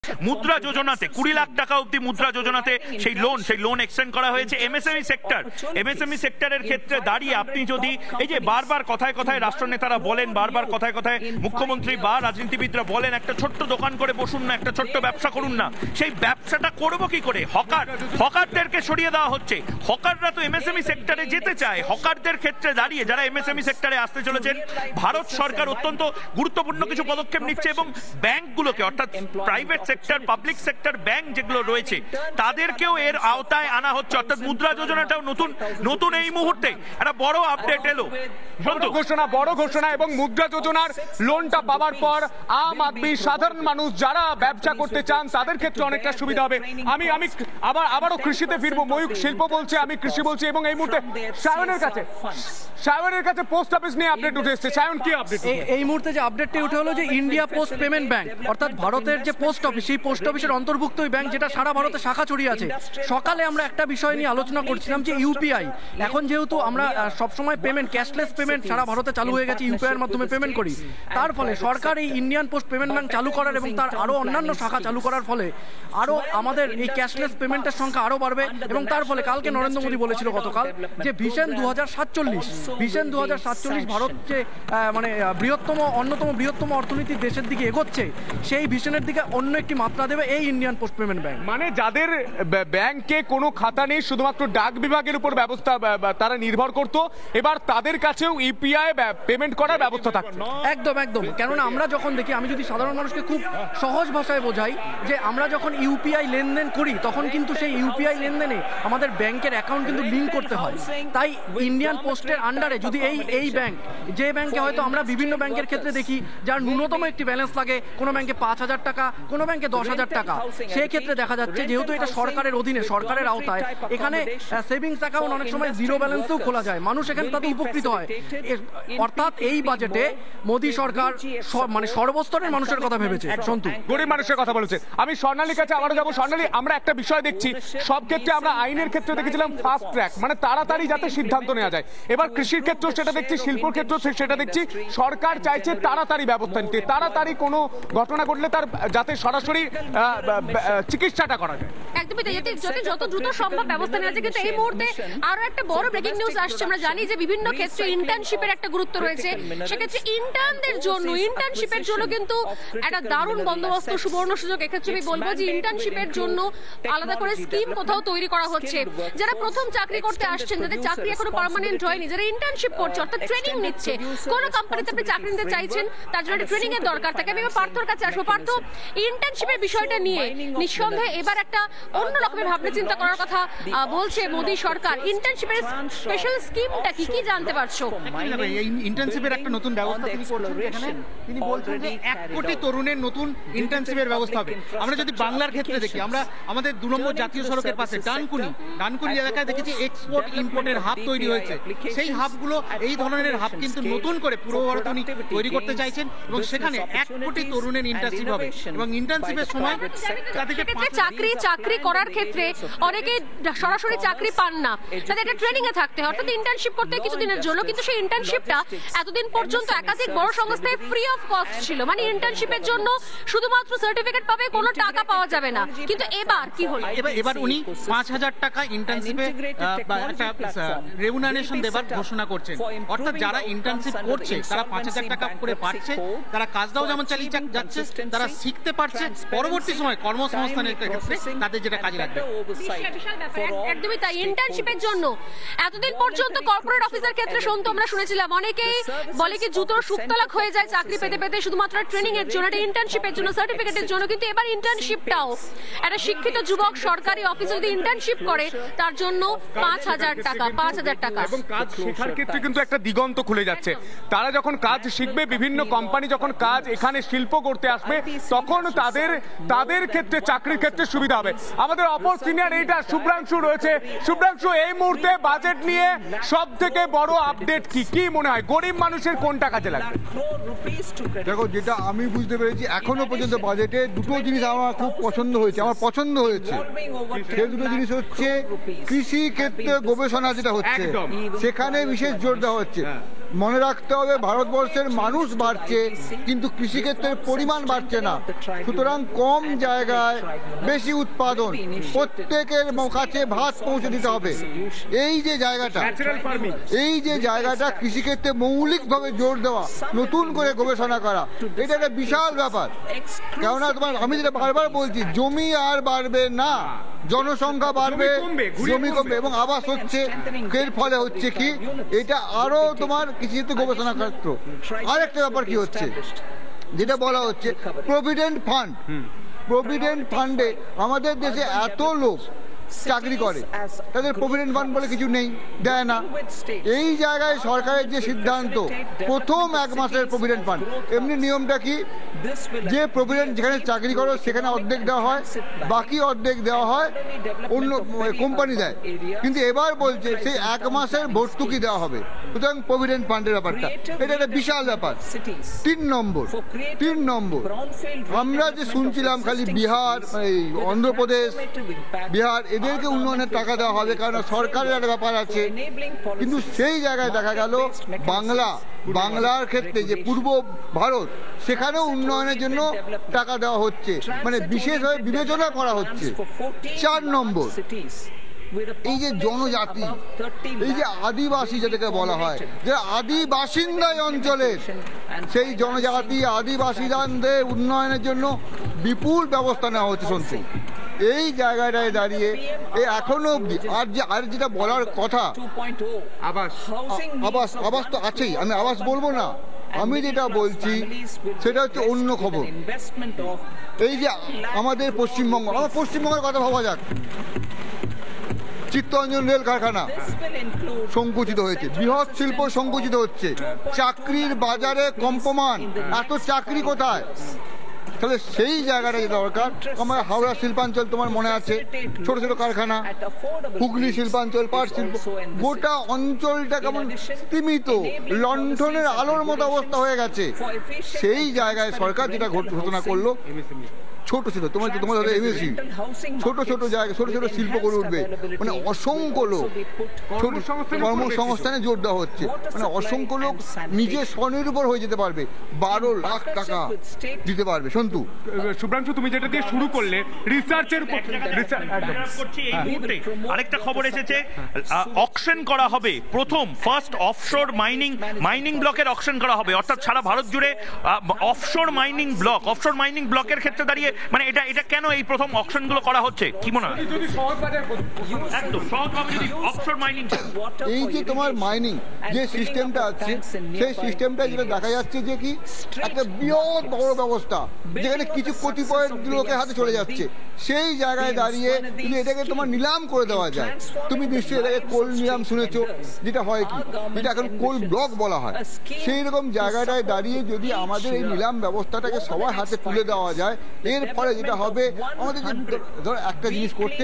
মুদ্রা যোজনাতে 20 লাখ টাকা অবধি মুদ্রা যোজনাতে সেই লোন এক্সটেন্ড করা হয়েছে। এমএসএমই সেক্টরের ক্ষেত্রে দাঁড়িয়ে আপনি যদি এই যে বারবার কথায় কথায় রাষ্ট্রনেতারা বলেন, বারবার কথায় কথায় মুখ্যমন্ত্রী বা রাজনীতিবিদরা বলেন একটা ছোট্ট দোকান করে বসুন না, একটা ছোট্ট ব্যবসা করুন না, সেই ব্যবসাটা করবো কি করে? হকারদেরকে সরিয়ে দেওয়া হচ্ছে। হকাররা তো এমএসএমই সেক্টরে যেতে চায়। হকারদের ক্ষেত্রে দাঁড়িয়ে যারা এমএসএমই সেক্টরে আসতে চলেছেন, ভারত সরকার অত্যন্ত গুরুত্বপূর্ণ কিছু পদক্ষেপ নিচ্ছে এবং ব্যাংকগুলোকে, অর্থাৎ private sector, public sector bank যেগুলো রয়েছে তাদেরকেও এর আওতায় আনা হচ্ছে। অর্থাৎ মুদ্রা যোজনাটাও নতুন এই মুহূর্তে একটা বড় আপডেট এলো, বড় ঘোষণা। এবং মুদ্রা যোজনার লোনটা পাওয়ার পর আম আদমি, সাধারণ মানুষ যারা ব্যবসা করতে চান তাদের ক্ষেত্রে অনেকটা সুবিধা হবে। আমি আবারও কৃষিতে ফিরবো। ময়ূক শিল্প বলছে, আমি কৃষি বলছি। এবং এই মুহূর্তে সায়নের কাছে পোস্ট অফিস নিয়ে আপডেট উঠে এসেছে। সায়ন, কি আপডেট? এই মুহূর্তে যে আপডেটটি উঠে হলো যে ইন্ডিয়া পোস্ট পেমেন্ট ব্যাংক, অর্থাৎ ভারতের যে পোস্ট অফিস, সেই পোস্ট অফিসের অন্তর্ভুক্ত ওই ব্যাংক যেটা সারা ভারতে শাখা ছড়িয়ে আছে। সকালে আমরা একটা বিষয় নিয়ে আলোচনা করছিলাম যে ইউপিআই, এখন যেহেতু আমরা সবসময় পেমেন্ট, ক্যাশলেস পেমেন্ট সারা ভারতে চালু হয়ে গেছে, ইউপিআই এর মাধ্যমে পেমেন্ট করি। তার ফলে সরকার এই ইন্ডিয়ান পোস্ট পেমেন্ট ব্যাংক চালু করার এবং তার আরো অন্যান্য শাখা চালু করার ফলে আরো আমাদের এই ক্যাশলেস পেমেন্টের সংখ্যা আরো বাড়বে। এবং তার ফলে কালকে নরেন্দ্র মোদী বলেছিল গতকাল যে ভিশন 2047 ভারত যে মানে অন্যতম বৃহত্তম অর্থনীতির দেশের দিকে এগোচ্ছে, সেই ভিশনের দিকে অন্য একটি মাত্রা দেবে এই ইন্ডিয়ান পোস্ট পেমেন্ট ব্যাংক। মানে যাদের ব্যাংকে কোনো খাতা নেই, শুধুমাত্র ডাক বিভাগের উপর ব্যবস্থা তারা নির্ভর করত, এবার তাদের কাছেও ইউপিআই পেমেন্ট করার ব্যবস্থা থাকছে। একদম। কেননা আমরা যখন দেখি, আমি যদি সাধারণ মানুষকে খুব সহজ ভাষায় বোঝাই, যে আমরা যখন ইউপিআই লেনদেন করি তখন কিন্তু সেই ইউপিআই লেনদেনে আমাদের ব্যাংকের অ্যাকাউন্ট কিন্তু লিঙ্ক করতে হয়। তাই ইন্ডিয়ান পোস্টের আন্ডারে যদি এই ব্যাংক, যে ব্যাংকে হয়তো আমরা বিভিন্ন ব্যাংকের ক্ষেত্রে দেখি যার ন্যূনতম একটি ব্যালেন্স লাগে, কোনো ব্যাংকে 5,000 টাকা, কোনো ব্যাংকে 10,000 টাকা, সেই ক্ষেত্রে দেখা যাচ্ছে যেহেতু এটা সরকারের অধীনে, সরকারের আওতায়, এখানে সেভিংস অ্যাকাউন্ট অনেক সময় জিরো ব্যালেন্সেও খোলা যায়, মানুষ এখানে তাতে উপকৃত হয়। অর্থাৎ এই বাজেটে মোদী সরকার মানে সর্বস্তরের মানুষের কথা ভেবেছে, সন্তু গরিব মানুষের কথা বলেছে। আমি স্বর্ণালীর কাছে আবারও যাবো। স্বর্ণালী, আমরা একটা বিষয় দেখছি, সব ক্ষেত্রে আমরা আইনের ক্ষেত্রে দেখেছিলাম ফাস্ট ট্র্যাক, মানে তাড়াতাড়ি যাতে সিদ্ধান্ত নেওয়া যায়। এবার কৃষির ক্ষেত্রেও সেটা দেখছি, শিল্পের ক্ষেত্রেও সেটা দেখছি, সরকার চাইছে তাড়াতাড়ি ব্যবস্থা নিতে, তাড়াতাড়ি কোনো ঘটনা ঘটলে তার যাতে সরাসরি চিকিৎসাটা করা যায়। একদমই তাই, যত দ্রুত সম্ভব ব্যবস্থা নেওয়া যায়। কিন্তু এই মুহূর্তে আরো একটা বড় ব্রেকিং নিউজ আসছে। আমরা জানি যে বিভিন্ন ক্ষেত্রে ইন্টার্নশিপের একটা গুরুত্ব রয়েছে, সেক্ষেত্রে ইন্টার্নশিপের জন্য কিন্তু একটা দারুণ বন্দোবস্ত, সুবর্ণ সুযোগ। এক্ষেত্রে আমি বলবো যে ইন্টার্নশিপের জন্য আলাদা করে স্কিম কোথাও তৈরি করা হচ্ছে। যারা প্রথম চাকরি করতে আসছেন, যাদের চাকরি এখনো পার্মানেন্ট হয়নি, যারা ইন্টার্নশিপ করছে অর্থাৎ ট্রেনিং নিচ্ছে, কোন কোম্পানিতে আপনি চাকরি নিতে চাইছেন, তার জন্য ট্রেনিং এর দরকার থাকে। আমি পার্থর কাছে আসবো। পার্থ, ইন্টার্নশিপের বিষয়টা নিয়ে নিঃসন্দেহে এবার একটা অন্য রকমের ভাবনা চিন্তা করার কথা বলছে মোদী সরকার। ইন্টার্নশিপের স্পেশাল স্কিমটা কি জানতে পারছো? এই ইন্টার্নশিপের একটা নতুন ব্যবস্থা তিনি করছেন, এখানে তিনি বলছেন যে 1 কোটি তরুণের নতুন ইন্টার্নশিপের ব্যবস্থা হবে। আমরা যদি বাংলার ক্ষেত্রে দেখি, আমরা আমাদের 2 নম্বর জাতীয় সড়কের পাশে ডানকুনি এলাকায় দেখেছি এক্সপোর্ট ইম্পোর্টের হাব তৈরি হয়েছে। সেই হাবগুলো, এই ধরনের হাব কিন্তু নতুন করে পূর্ব ভারত উনি তৈরি করতে চাইছেন এবং সেখানে 1 কোটি তরুণের ইন্টার্নশিপ হবে। এবং ইন্টার্নশিপের সময় তাদেরকে চাকরি করার ক্ষেত্রে অনেকে সরাসরি চাকরি পান না, তাদের একটা ট্রেনিং এ থাকতে হয়, অর্থাৎ ইন্টার্নশিপ করতে কিছুদিনের জন্য। কিন্তু সেই ইন্টার্নশিপটা এতদিন পর্যন্ত একাধিক বড় সংস্থায় ফ্রি অফ কস্ট ছিল, মানে ইন্টার্নশিপের জন্য শুধুমাত্র সার্টিফিকেট পাবে, কোনো টাকা পাওয়া যাবে না। কিন্তু এবার কি হলো? এবার উনি 5,000 টাকা ইন্টার্নশিপে একটা রেমুনারেশন দেবার ঘোষণা করছেন। অর্থাৎ যারা ইন্টার্নশিপ করছে তারা 5,000 টাকা করে পাচ্ছে, তারা কাজটাও যেমন চালিয়ে যাচ্ছে, তারা শিখতে পারছে, পরবর্তী সময় কর্মসংস্থানের ক্ষেত্রে তাদের যেটা কাজে লাগবে। একদমই তাই। ইন্টার্নশিপের জন্য এতদিন পর্যন্ত কর্পোরেট অফিসার ক্ষেত্রে আমরা শুনেছিলাম অনেকেই বলে কি জুতোর সুতলাক হয়ে যায় চাকরি পেতে শুধুমাত্র ট্রেনিং এর জন্য, ইন্টার্নশিপের জন্য, সার্টিফিকেটের জন্য। কিন্তু এবার ইন্টার্নশিপটাও একটা শিক্ষিত যুবক সরকারি অফিসে যদি ইন্টার্নশিপ করে তার জন্য 5,000 টাকা। এবং কাজ শেখার ক্ষেত্রে কিন্তু একটা দিগন্ত খুলে যাচ্ছে। তারা যখন কাজ শিখবে, বিভিন্ন কোম্পানি যখন কাজ এখানে শিল্প করতে আসবে, তখন তাদের ক্ষেত্রে চাকরির ক্ষেত্রে সুবিধা হবে। আমাদের অপর সিনিয়র এইটা শুভ্রাংশু রয়েছে। শুভ্রাংশু, এই মুহূর্তে বাজেট নিয়ে সব থেকে বড় আপডেট কি মনে হয়? গরিব মানুষের কোনটা কাজে লাগবে? দেখো, যেটা আমি বুঝতে পেরেছি, এখনো পর্যন্ত বাজেটে দুটো জিনিস আমার খুব পছন্দ হয়েছে, সেই দুটো জিনিস হচ্ছে কৃষি ক্ষেত্রে গবেষণা যেটা হচ্ছে সেখানে বিশেষ জোর দেওয়া হচ্ছে। মনে রাখতে হবে ভারতবর্ষের মানুষ বাড়ছে কিন্তু কৃষিক্ষেত্রের পরিমাণ বাড়ছে না। সুতরাং কম জায়গায় বেশি উৎপাদন, প্রত্যেকের কাছে ভাত পৌঁছে দিতে হবে। এই যে জায়গাটা কৃষিক্ষেত্রে মৌলিকভাবে জোর দেওয়া, নতুন করে গবেষণা করা, এটা একটা বিশাল ব্যাপার। কেননা আমি যেটা বারবার বলছি, জমি আর বাড়বে না, জনসংখ্যা বাড়বে, জমি কমবে এবং আবাস হচ্ছে। এর ফলে হচ্ছে কি, এটা আরো তোমার কৃষিতে গবেষণা ক্ষেত্র। আরেকটা ব্যাপার কি হচ্ছে, যেটা বলা হচ্ছে প্রভিডেন্ট ফান্ড। প্রভিডেন্ট ফান্ডে আমাদের দেশে এত লোক চাকরি করে, তাদের প্রভিডেন্ট ফান্ড বলে কিছু নেই, দেয় না। এই জায়গায় সরকারের যে সিদ্ধান্ত, প্রথম 1 মাসের প্রভিডেন্ট ফান্ড, এমনি নিয়মটা কি, যে প্রভিডেন্ট যেখানে চাকরি করো সেখানে অর্ধেক দেওয়া হয়, বাকি অর্ধেক দেওয়া হয় অন্য কোম্পানি দেয়। কিন্তু এবার বলছে সেই 1 মাসের ভর্তুকি দেওয়া হবে। সুতরাং প্রভিডেন্ট ফান্ডের ব্যাপারটা এটা একটা বিশাল ব্যাপার। 3 নম্বর আমরা যে শুনছিলাম খালি বিহার, অন্ধ্রপ্রদেশ, বিহার, এদেরকে উন্নয়নের টাকা দেওয়া হবে কারণ সরকারের একটা ব্যাপার আছে। কিন্তু সেই জায়গায় দেখা গেল বাংলার ক্ষেত্রে যে পূর্ব ভারত, সেখানেও উন্নয়নের জন্য টাকা দেওয়া হচ্ছে, মানে বিশেষভাবে বিবেচনা করা হচ্ছে। 4 নম্বর, এই যে জনজাতি, এই যে আদিবাসী যাদেরকে বলা হয়, যে আদিবাসিন্দা অঞ্চলের সেই জনজাতি আদিবাসীদের উন্নয়নের জন্য বিপুল ব্যবস্থা নেওয়া হচ্ছে। শুনছি এই জায়গাটায় দাঁড়িয়ে এখনো অব্দি আর যেটা বলার কথা, আবাস তো আছেই, আমি আবাস বলবো না, আমি যেটা বলছি সেটা হচ্ছে অন্য খবর। এই যে আমাদের পশ্চিমবঙ্গের কথা ভাবা যাক, চিত্তরঞ্জন রেল কারখানা সংকুচিত হয়েছে, বৃহৎ শিল্প সংকুচিত হচ্ছে, চাকরির বাজারে কম্পমান, এত চাকরি কোথায়? তাহলে সেই জায়গাটা যে দরকার, আমার হাওড়া শিল্পাঞ্চল তোমার মনে আছে, ছোট ছোট কারখানা, হুগলি শিল্পাঞ্চল, পাট শিল্প, গোটা অঞ্চলটা কেমন স্তীমিত, লণ্ঠনের আলোর মতো অবস্থা হয়ে গেছে। সেই জায়গায় সরকার যেটা ঘোষণা করলো, ছোট ছোট তোমার এমএসি, ছোট ছোট জায়গা, ছোট ছোট শিল্প করে উঠবে, মানে অসংখ্য লোক কর্মসংস্থানে জোর দেওয়া হচ্ছে, মানে অসংখ্য লোক নিজে স্বনির্ভর হয়ে যেতে পারবে, 12 লাখ টাকা দিতে পারবে। সন্তু, শুভ্রাংশু, তুমি যেটা দিয়ে শুরু করলে রিসার্চের আরেকটা খবর এসেছে, অকশন করা হবে, ফার্স্ট অফশোর মাইনিং ব্লকের অকশন করা হবে, অর্থাৎ সারা ভারত জুড়ে অফশোর মাইনিং ব্লকের ক্ষেত্রে দাঁড়িয়ে, মানে এটা কেন এই প্রথম অকশন গুলো করা হচ্ছে, কি মনে হয়? এই যে তোমার মাইনিং যে সিস্টেমটা আছে, সেই সিস্টেমটা যেটা দেখা যাচ্ছে যে কি একটা বৃহৎ বড় ব্যবস্থা, যেখানে কিছু কতিপয় লোকের হাতে চলে যাচ্ছে। সেই জায়গায় দাঁড়িয়ে যদি এটাকে তোমার নিলাম করে দেওয়া যায়, তুমি নিশ্চয়ই এটাকে কোল নিলাম শুনেছো, যেটা হয় কি, যেটা এখন কোল ব্লক বলা হয়, সেই রকম জায়গাটায় দাঁড়িয়ে যদি আমাদের এই নিলাম ব্যবস্থাটাকে সবার হাতে তুলে দেওয়া যায়, এর ফলে যেটা হবে, আমাদের যে ধর একটা জিনিস করতে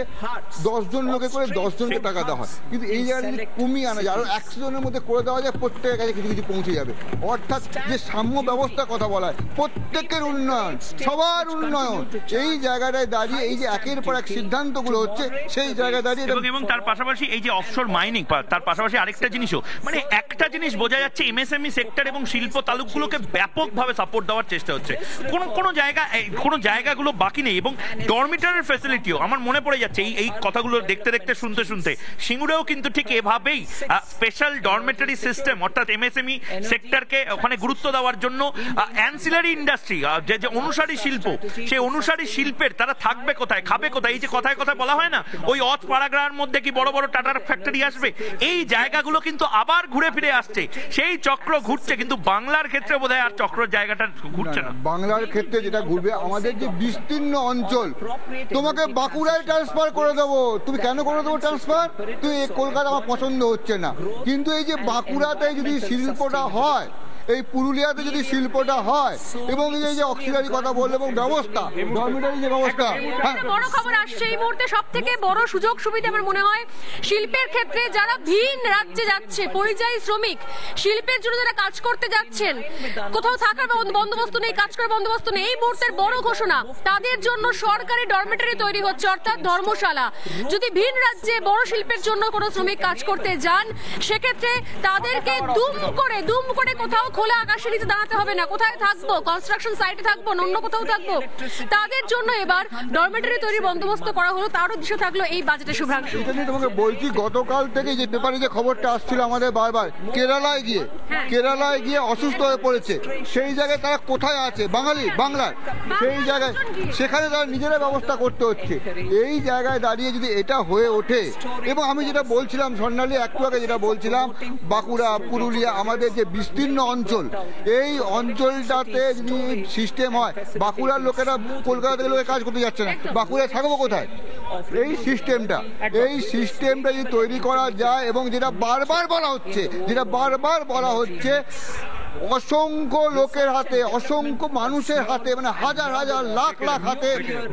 10 জন লোকে করে 10 জনকে টাকা দেওয়া হয়, কিন্তু এই জায়গাটা যদি কমিয়ে আনা যায়, আরো 100 জনের মধ্যে করে দেওয়া যায়, প্রত্যেকের কাছে কিছু কিছু পৌঁছে যাবে। অর্থাৎ যে সাম্য ব্যবস্থার কথা বলা হয়, প্রত্যেকের উন্নয়ন, সবার উন্নয়ন, এই জায়গাটায় দাঁড়িয়ে এই যে একের পর এক সিদ্ধান্তগুলো হচ্ছে, সেই জায়গায় দাঁড়িয়ে এবং তার পাশাপাশি এই যে অফশোর মাইনিং, তার পাশাপাশি আরেকটা জিনিসও, মানে একটা জিনিস বোঝা যাচ্ছে, এমএসএমই সেক্টর এবং শিল্প তালুকগুলোকে ব্যাপকভাবে সাপোর্ট দেওয়ার চেষ্টা হচ্ছে। কোন জায়গাগুলো বাকি নেই, এবং ডরমিটরের ফ্যাসিলিটিও আমার মনে পড়ে যাচ্ছে এই কথাগুলো দেখতে দেখতে শুনতে সিঙ্গুরেও কিন্তু ঠিক এভাবেই স্পেশাল ডরমিটরি সিস্টেম, অর্থাৎ এমএসএমই সেক্টরকে ওখানে গুরুত্ব দেওয়ার জন্য অ্যান্সিলারি ইন্ডাস্ট্রি, যে অনুসারী শিল্প, সেই অনুসারী শিল্পের তারা থাকবে কোথায়, খাবে কোথায়? এই যে কথায় বলা হয় না, ওই অথ পাড়াগ্রার মধ্যে কি বড় বড় টাটার ফ্যাক্টরি আসবে, এই জায়গাগুলো কিন্তু আবার ঘুরে ফিরে আসছে, সেই চক্র ঘুরছে, কিন্তু বাংলার ক্ষেত্রে বোধহয় আর চক্রের জায়গাটা ঘুরছে না। বাংলার ক্ষেত্রে যেটা ঘুরবে, আমাদের যে বিস্তীর্ণ অঞ্চল, তোমাকে বাঁকুড়ায় ট্রান্সফার করে দেবো, তুমি কেন করে দেবো ট্রান্সফার? তুই কলকাতা আমার পছন্দ হচ্ছে না, কিন্তু এই যে বাঁকুড়াতে যদি শিল্পটা হয়, এই পুরুলিয়াতে যদি শিল্পটা হয় এবং এই যে অক্সিলারি কথা বললো এবং ব্যবস্থা ডরমিটারি যে ব্যবস্থা, হ্যাঁ বড় খবর আসছে এই মুহূর্তে, সব থেকে বড় সুযোগ সুবিধা আমার মনে হয় শিল্পের ক্ষেত্রে যারা ভিন রাজ্যে যাচ্ছে, পরিযায়ী শ্রমিক, শিল্পের জন্য যারা কাজ করতে যাচ্ছেন, কোথাও থাকার বন্দোবস্ত নেই, কাজ করার বন্দোবস্ত নেই, এই মুহূর্তের বড় ঘোষণা তাদের জন্য সরকারি ডরমিটারি তৈরি হচ্ছে, অর্থাৎ ধর্মশালা। যদি ভিন রাজ্যে বড় শিল্পের জন্য কোনো শ্রমিক কাজ করতে যান, সেক্ষেত্রে তাদেরকে দুম করে কোথাও খোলা আকাশের নিচে দাঁড়াতে হবে না। কোথায় থাকবো? কনস্ট্রাকশন সাইটে থাকবো, অন্য কোথাও থাকবো। তাদের জন্য এবার ডরমিটারি তৈরি বন্দোবস্ত করা হলো, তারও দৃশ্য থাকলো এই বাজেটে। শুভ্রাংশু, এটা নিয়ে তোমাকে বলছি, গতকাল থেকে যে পেপারে যে খবরটা আসছিল আমাদের বারবার, কেরালায় গিয়ে অসুস্থ হয়ে পড়েছে, সেই জায়গায় তারা কোথায় আছে? বাংলার সেই জায়গায়, সেখানে তারা নিজেরা ব্যবস্থা করতে হচ্ছে। এই জায়গায় দাঁড়িয়ে যদি এটা হয়ে ওঠে, এবং আমি যেটা বলছিলাম স্বর্ণালী একটু আগে যেটা বলছিলাম, বাঁকুড়া, পুরুলিয়া, আমাদের যে বিস্তীর্ণ অঞ্চল, এই অঞ্চলটাতে যদি সিস্টেম হয়, বাঁকুড়ার লোকেরা কলকাতা থেকে লোকে কাজ করতে যাচ্ছে না, বাঁকুড়ায় থাকবো কোথায়? এই সিস্টেমটা যদি তৈরি করা যায়, এবং যেটা বারবার বলা হচ্ছে অসংখ্য লোকের হাতে, অসংখ্য মানুষের হাতে, মানে হাজার লাখ হাতে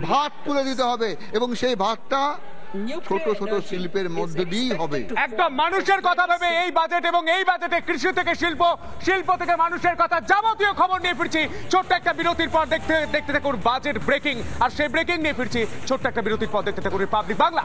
ভাত তুলে দিতে হবে, এবং সেই ভাতটা ছোট ছোট শিল্পের মধ্যে দিয়েই হবে। একদম মানুষের কথা ভেবে এই বাজেট, এবং এই বাজেটে কৃষি থেকে শিল্প, শিল্প থেকে মানুষের কথা, যাবতীয় খবর নিয়ে ফিরছি ছোট্ট একটা বিরতির পর। দেখতে থাকুন বাজেট ব্রেকিং, আর সেই ব্রেকিং নিয়ে ফিরছি ছোট্ট একটা বিরতির পর। দেখতে থাকুন রিপাবলিক বাংলা।